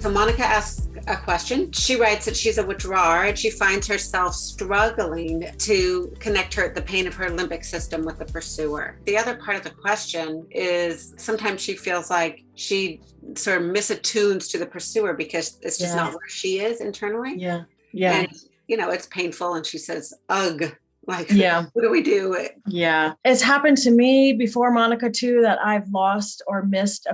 So Monica asks a question. She writes that she's a withdrawer and she finds herself struggling to connect the pain of her limbic system with the pursuer. The other part of the question is sometimes she feels like she sort of misattunes to the pursuer because it's just not where she is internally. Yeah. And, it's painful. And she says, ugh. Like, what do we do? Yeah. It's happened to me before, Monica, too, that I've lost or missed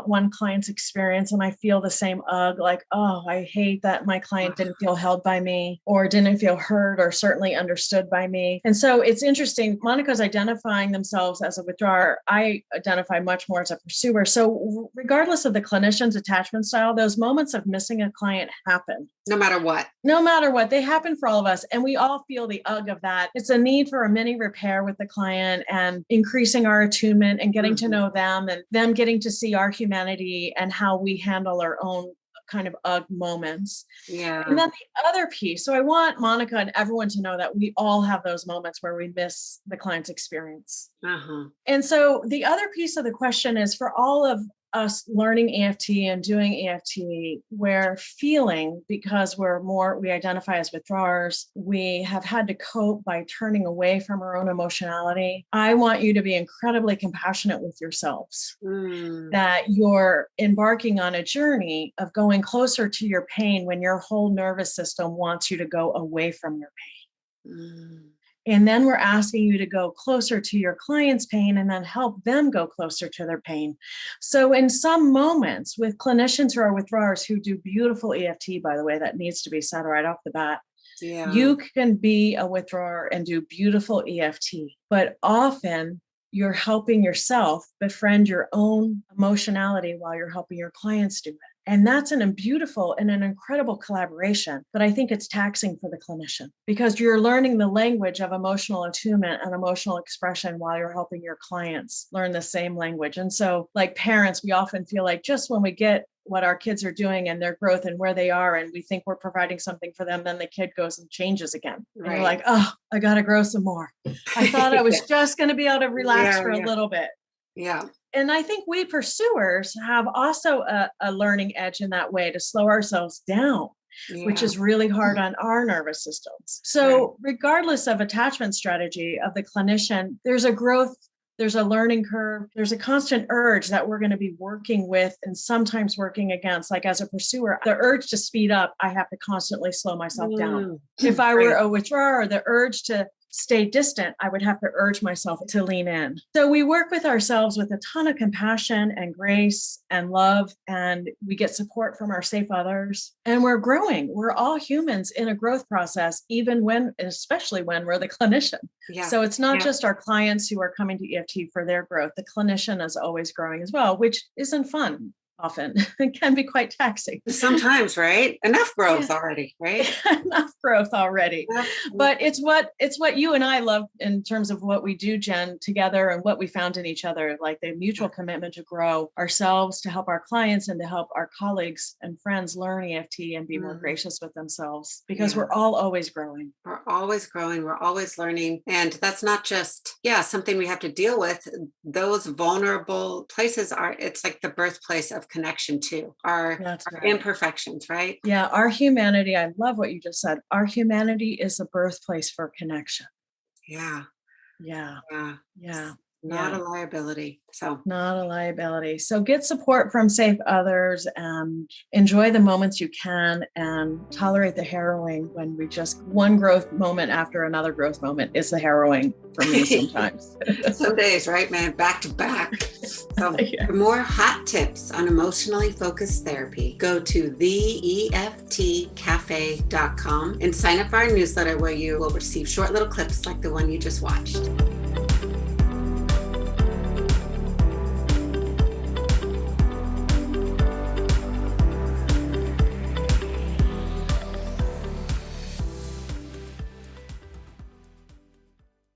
one client's experience. And I feel the same like, oh, I hate that my client didn't feel held by me or didn't feel heard or certainly understood by me. And so it's interesting. Monica's identifying themselves as a withdrawer. I identify much more as a pursuer. So regardless of the clinician's attachment style, those moments of missing a client happen. No matter what. No matter what, they happen for all of us. And we all feel the ugh of that. It's a need for a mini repair with the client and increasing our attunement and getting to know them and them getting to see our humanity and how we handle our own kind of ugh moments. Yeah. And then the other piece. So I want Monica and everyone to know that we all have those moments where we miss the client's experience. And so the other piece of the question is for all of us learning EFT and doing EFT, we're feeling because we identify as withdrawers, we have had to cope by turning away from our own emotionality. I want you to be incredibly compassionate with yourselves, that you're embarking on a journey of going closer to your pain when your whole nervous system wants you to go away from your pain. And then we're asking you to go closer to your client's pain and then help them go closer to their pain. So in some moments with clinicians who are withdrawers who do beautiful EFT, by the way, that needs to be said right off the bat, you can be a withdrawer and do beautiful EFT, but often you're helping yourself befriend your own emotionality while you're helping your clients do it. And that's a beautiful and an incredible collaboration. But I think it's taxing for the clinician because you're learning the language of emotional attunement and emotional expression while you're helping your clients learn the same language. And so like parents, we often feel like just when we get what our kids are doing and their growth and where they are, and we think we're providing something for them, then the kid goes and changes again. And you're like, oh, I got to grow some more. I thought I was just going to be able to relax for a little bit. Yeah. And I think we pursuers have also a learning edge in that way to slow ourselves down, which is really hard on our nervous systems. So regardless of attachment strategy of the clinician, there's a growth, there's a learning curve, there's a constant urge that we're going to be working with and sometimes working against. Like as a pursuer, the urge to speed up, I have to constantly slow myself down. If I were a withdrawer, the urge to stay distant, I would have to urge myself to lean in. So we work with ourselves with a ton of compassion and grace and love, and we get support from our safe others. And we're growing. We're all humans in a growth process, especially when we're the clinician. Yeah. So it's not just our clients who are coming to EFT for their growth. The clinician is always growing as well, which isn't fun. Often it can be quite taxing. Sometimes, right? Enough growth already, right? Enough growth already. But it's what you and I love in terms of what we do, Jen, together and what we found in each other, like the mutual commitment to grow ourselves, to help our clients and to help our colleagues and friends learn EFT and be more gracious with themselves because we're all always growing. We're always growing. We're always learning. And that's not just, something we have to deal with. Those vulnerable places it's like the birthplace of connection to our imperfections, right? Yeah, our humanity. I love what you just said. Our humanity is a birthplace for connection. Yeah. Not a liability. Not a liability. So get support from safe others and enjoy the moments you can and tolerate the harrowing when one growth moment after another growth moment is the harrowing for me sometimes. Some days, right, man? Back to back. So for more hot tips on emotionally focused therapy, go to theeftcafe.com and sign up for our newsletter where you will receive short little clips like the one you just watched.